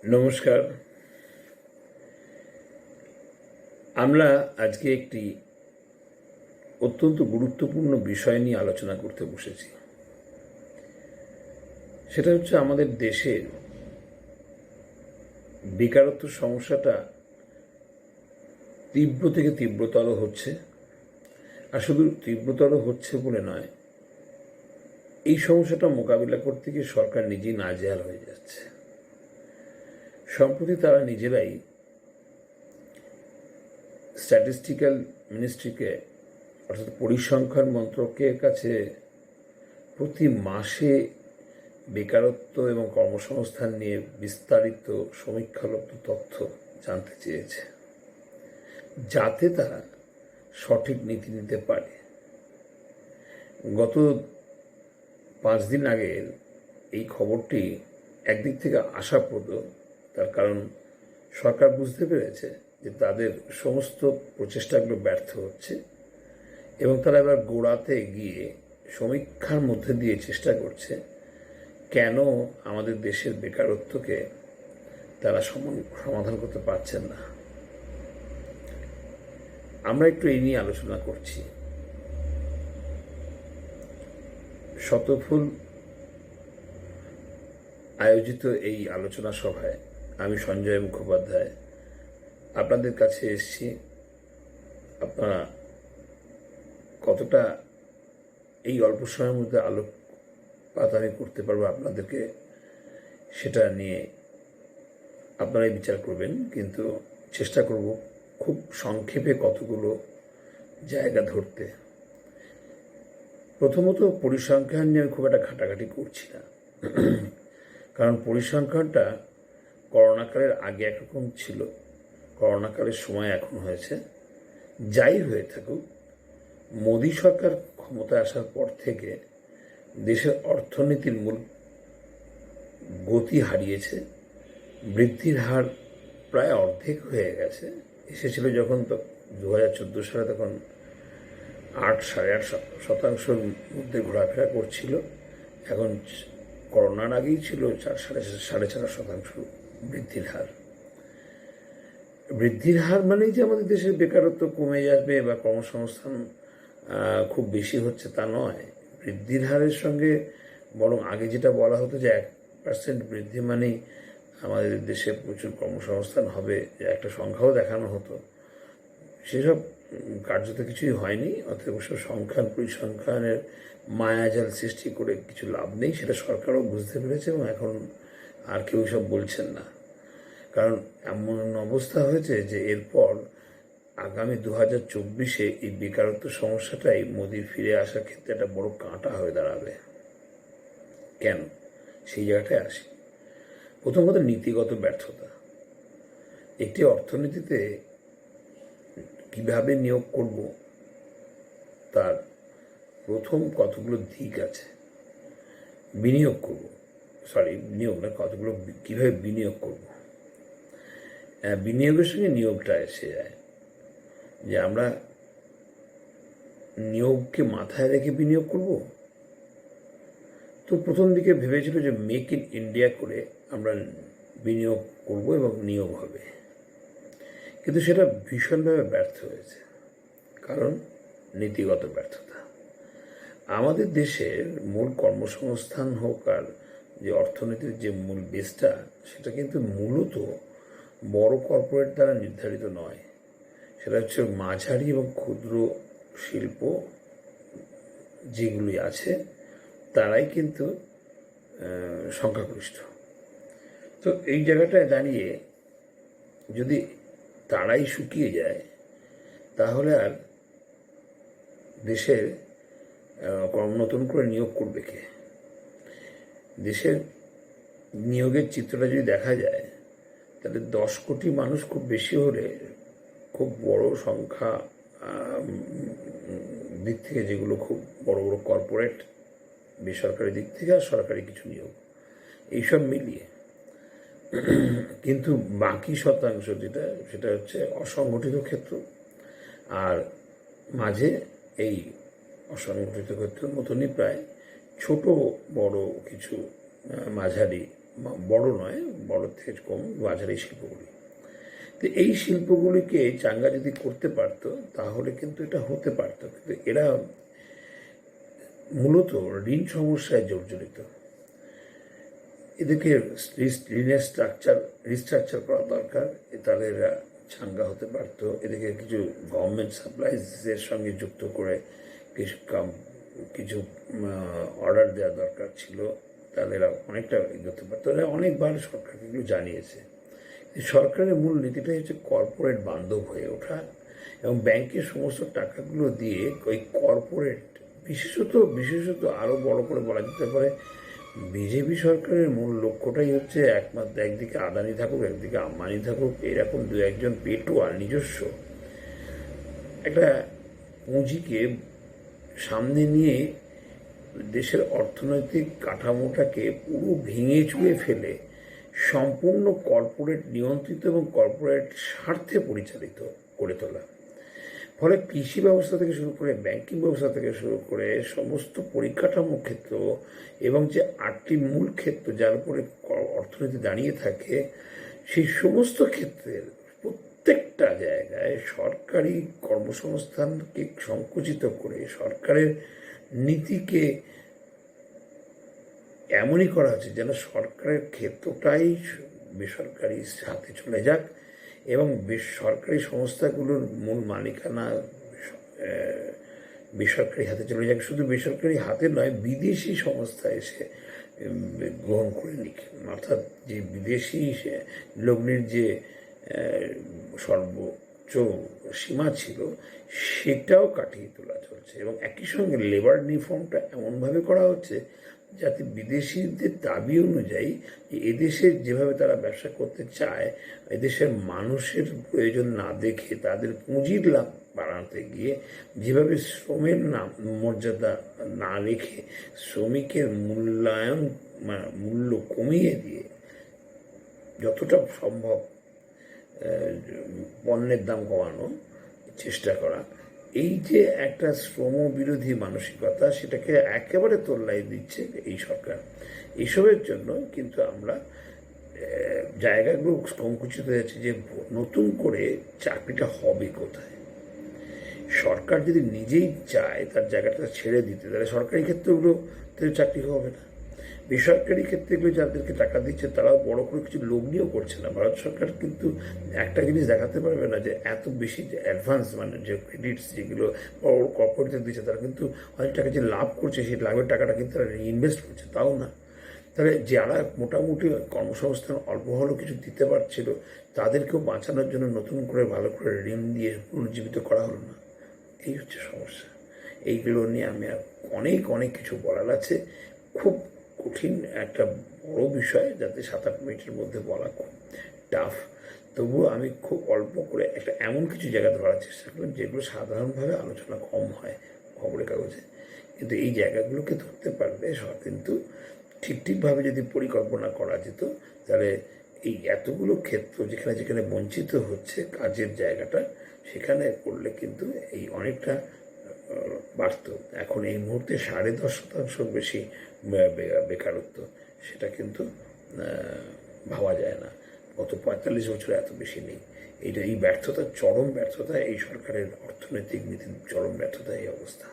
নমস্কার। আমরা আজকে একটি অত্যন্ত গুরুত্বপূর্ণ বিষয় নিয়ে আলোচনা করতে বসেছি। সেটা হচ্ছে আমাদের দেশের বেকারত্ব সমস্যাটা তীব্র থেকে তীব্রতর হচ্ছে। আর শুধু তীব্রতর হচ্ছে বলে নয়, এই সমস্যাটা মোকাবিলা করতে গিয়ে সরকার নিজেই নাজেহাল হয়ে যাচ্ছে। সম্প্রতি তারা নিজেরাই স্ট্যাটিস্টিক্যাল মিনিস্ট্রিকে অর্থাৎ পরিসংখ্যান মন্ত্রকের কাছে প্রতি মাসে বেকারত্ব এবং কর্মসংস্থান নিয়ে বিস্তারিত সমীক্ষালব্ধ তথ্য জানতে চেয়েছে, যাতে তারা সঠিক নীতি নিতে পারে। গত 5 দিন আগের এই খবরটি একদিক থেকে আশাপ্রদ, তার কারণ সরকার বুঝতে পেরেছে যে তাদের সমস্ত প্রচেষ্টাগুলো ব্যর্থ হচ্ছে এবং তারা এবার গোড়াতে গিয়ে সমীক্ষার মধ্যে দিয়ে চেষ্টা করছে কেন আমাদের দেশের বেকারত্বকে তারা সমাধান করতে পারছেন না। আমরা একটু এই নিয়ে আলোচনা করছি। শতফুল আয়োজিত এই আলোচনা সভায় আমি সঞ্জয় মুখোপাধ্যায় আপনাদের কাছে এসেছি। আপনারা কতটা এই অল্প সময়ের মধ্যে আলোকপাত আমি করতে পারবো আপনাদেরকে, সেটা নিয়ে আপনারাই বিচার করবেন, কিন্তু চেষ্টা করব খুব সংক্ষেপে কতগুলো জায়গা ধরতে। প্রথমত, পরিসংখ্যান নিয়ে আমি খুব একটা ঘাটাঘাটি করছি না, কারণ পরিসংখ্যানটা করোনাকালের আগে একরকম ছিল, করোনাকালের সময় এখন হয়েছে। যাই হয়ে থাকুক, মোদী সরকার ক্ষমতায় আসার পর থেকে দেশের অর্থনীতির মূল গতি হারিয়েছে। বৃদ্ধির হার প্রায় অর্ধেক হয়ে গেছে। এসেছিল যখন 2014 সালে, তখন 8-8.5% মধ্যে ঘোরাফেরা করছিল। এখন করোনার আগেই ছিল 4-4.5% বৃদ্ধির হার। বৃদ্ধির হার মানেই যে আমাদের দেশের বেকারত্ব কমে যাবে বা কর্মসংস্থান খুব বেশি হচ্ছে তা নয়। বৃদ্ধির হারের সঙ্গে বরং আগে যেটা বলা হতো যে 1% বৃদ্ধি মানেই আমাদের দেশে প্রচুর কর্মসংস্থান হবে, যে একটা সংখ্যাও দেখানো হতো, সেসব কার্যত কিছুই হয়নি। অতএব পরিসংখ্যানের মায়াজাল সৃষ্টি করে কিছু লাভ নেই, সেটা সরকারও বুঝতে পেরেছে এবং এখন আর কেউ সব বলছেন না। কারণ এমন অবস্থা হয়েছে যে এরপর আগামী 2024-এ এই বেকারত্ব সমস্যাটাই মোদির ফিরে আসার ক্ষেত্রে একটা বড় কাঁটা হয়ে দাঁড়াবে। কেন? সেই জায়গাটায় আসি। প্রথম কথা, নীতিগত ব্যর্থতা। একটি অর্থনীতিতে কিভাবে নিয়োগ করব তার প্রথম কতগুলো দিক আছে। কতগুলো কিভাবে বিনিয়োগ করব। বিনিয়োগের সঙ্গে নিয়োগটা এসে যায়, যে আমরা নিয়োগকে মাথায় রেখে বিনিয়োগ করব। তো প্রথম দিকে ভেবেছিল যে মেক ইন ইন্ডিয়া করে আমরা বিনিয়োগ করব এবং নিয়োগ হবে, কিন্তু সেটা ভীষণভাবে ব্যর্থ হয়েছে, কারণ নীতিগত ব্যর্থতা। আমাদের দেশের মূল কর্মসংস্থান হোক আর যে অর্থনীতির যে মূল বেসটা, সেটা কিন্তু মূলত বড় কর্পোরেট দ্বারা নির্ধারিত নয়। সেটা হচ্ছে মাঝারি এবং ক্ষুদ্র শিল্প যেগুলি আছে, তারাই কিন্তু সংখ্যাগরিষ্ঠ। তো এই জায়গাটায় দাঁড়িয়ে যদি তারাই শুকিয়ে যায়, তাহলে আর দেশের নতুন করে নিয়োগ করবে কে? দেশের নিয়োগের চিত্রটা যদি দেখা যায়, তাহলে 10 কোটি মানুষ খুব বেশি হলে, খুব বড় সংখ্যা দিক থেকে যেগুলো খুব বড় বড় কর্পোরেট, বেসরকারি দিক থেকে আর সরকারি কিছু নিয়োগ, এইসব মিলিয়ে। কিন্তু বাকি শতাংশ সেটা হচ্ছে অসংগঠিত ক্ষেত্র, আর মাঝে এই অসংগঠিত ক্ষেত্রের মতনই প্রায় ছোট বড় কিছু মাঝারি বড় নয়, বড় থেকে কম মাঝারি শিল্পগুলি। তো এই শিল্পগুলিকে চাঙ্গা যদি করতে পারতো তাহলে কিন্তু এটা হতে পারতো, কিন্তু এরা মূলত ঋণ সমস্যায় জর্জরিত। এদেরকে ঋণের রিস্ট্রাকচার করা দরকার, তাহলে এরা চাঙ্গা হতে পারতো। এদেরকে কিছু গভর্নমেন্ট সাপ্লাইজের সঙ্গে যুক্ত করে কিছু অর্ডার দেওয়া দরকার ছিল, তাহলে এরা অনেকটা এগোতে পারতো। এরা অনেকবার সরকারকে এগুলো জানিয়েছে। সরকারের মূল নীতিটাই হচ্ছে কর্পোরেট বান্ধব হয়ে ওঠা, এবং ব্যাংকের সমস্ত টাকাগুলো দিয়ে ওই কর্পোরেট, বিশেষত আরও বড় করে বলা যেতে পারে, বিজেপি সরকারের মূল লক্ষ্যটাই হচ্ছে একমাত্র একদিকে আদানি থাকুক, একদিকে আম্বানি থাকুক, এরকম দু একজন পেটুয়া নিজস্ব একটা পুঁজিকে সামনে নিয়ে দেশের অর্থনৈতিক কাঠামোটাকে পুরো ভেঙে চুড়ে ফেলে সম্পূর্ণ কর্পোরেট নিয়ন্ত্রিত এবং কর্পোরেট স্বার্থে পরিচালিত করে তোলা। ফলে কৃষি ব্যবস্থা থেকে শুরু করে ব্যাংকিং ব্যবস্থা থেকে শুরু করে সমস্ত পরিকাঠামো ক্ষেত্র এবং যে 8টি মূল ক্ষেত্র যার উপরে অর্থনীতি দাঁড়িয়ে থাকে, সেই সমস্ত ক্ষেত্রের প্রত্যেকটা জায়গায় সরকারি কর্মসংস্থানকে সংকুচিত করে সরকারের নীতিকে এমনই করা হচ্ছে যেন সরকারের ক্ষেত্রটাই বেসরকারি হাতে চলে যাক, এবং সরকারি সংস্থাগুলোর মূল মালিকানা বেসরকারি হাতে চলে যাক। শুধু বেসরকারি হাতে নয়, বিদেশি সংস্থা এসে গ্রহণ করে নিক, অর্থাৎ যে বিদেশি লগ্নির যে সর্বোচ্চ সীমা ছিল সেটাও কাটিয়ে তোলা চলছে। এবং একই সঙ্গে লেবার রিফর্মটা এমনভাবে করা হচ্ছে যাতে বিদেশিদের দাবি অনুযায়ী এদেশে যেভাবে তারা ব্যবসা করতে চায়, এদেশের মানুষের প্রয়োজন না দেখে তাদের পুঁজির লাভ বাড়াতে গিয়ে যেভাবে শ্রমের মর্যাদা না রেখে শ্রমিকের মূল্য কমিয়ে দিয়ে যতটা সম্ভব পণ্যের দাম কমানো চেষ্টা করা, এই যে একটা শ্রম বিরোধী মানসিকতা, সেটাকে একেবারে তোল্লাই দিচ্ছে এই সরকার। এইসবের জন্য কিন্তু আমরা জায়গাগুলো সংকুচিত হয়েছে যে নতুন করে চাকরিটা হবে কোথায়। সরকার যদি নিজেই চায় তার জায়গাটা ছেড়ে দিতে, তাহলে সরকারি ক্ষেত্রগুলোতে চাকরি হবে না। বেসরকারি ক্ষেত্রেগুলো যাদেরকে টাকা দিচ্ছে তারাও বড় করে কিছু লগ্নিও করছে না। ভারত সরকার কিন্তু একটা জিনিস দেখাতে পারবে না যে এত বেশি যে অ্যাডভান্স, মানে যে ক্রেডিটস যেগুলো বড় কর্পোরেটদের দিচ্ছে, তারা কিন্তু অনেক টাকা যে লাভ করছে সেই লাভের টাকাটা কিন্তু তারা ইনভেস্ট করছে, তাও না। তাহলে যারা মোটামুটি কর্মসংস্থান অল্প হলেও কিছু দিতে পারছিল, তাদেরকেও বাঁচানোর জন্য নতুন করে ভালো করে ঋণ দিয়ে পুনর্জীবিত করা হলো না। এই হচ্ছে সমস্যা। এইগুলো নিয়ে আমি অনেক কিছু বলার আছে। খুব কঠিন একটা বড় বিষয়, যাতে 7-8 মিনিটের মধ্যে বলা খুব টাফ। তবুও আমি খুব অল্প করে একটা এমন কিছু জায়গা ধরার চেষ্টা করলাম যেগুলো সাধারণভাবে আলোচনা কম হয় খবরের কাগজে, কিন্তু এই জায়গাগুলোকে ধরতে পারলে কিন্তু ঠিকভাবে যদি পরিকল্পনা করা যেত, তাহলে এই এতগুলো ক্ষেত্র যেখানে যেখানে বঞ্চিত হচ্ছে কাজের জায়গাটা, সেখানে করলে কিন্তু এই অনেকটা বাড়ত। এখন এই মুহূর্তে 10.5% বেশি বেকারত্ব, সেটা কিন্তু ভাবা যায় না। গত 45 বছরে এত বেশি নেই। এই ব্যর্থতা, চরম ব্যর্থতা, এই সরকারের অর্থনৈতিক নীতির চরম ব্যর্থতা, এই অবস্থা।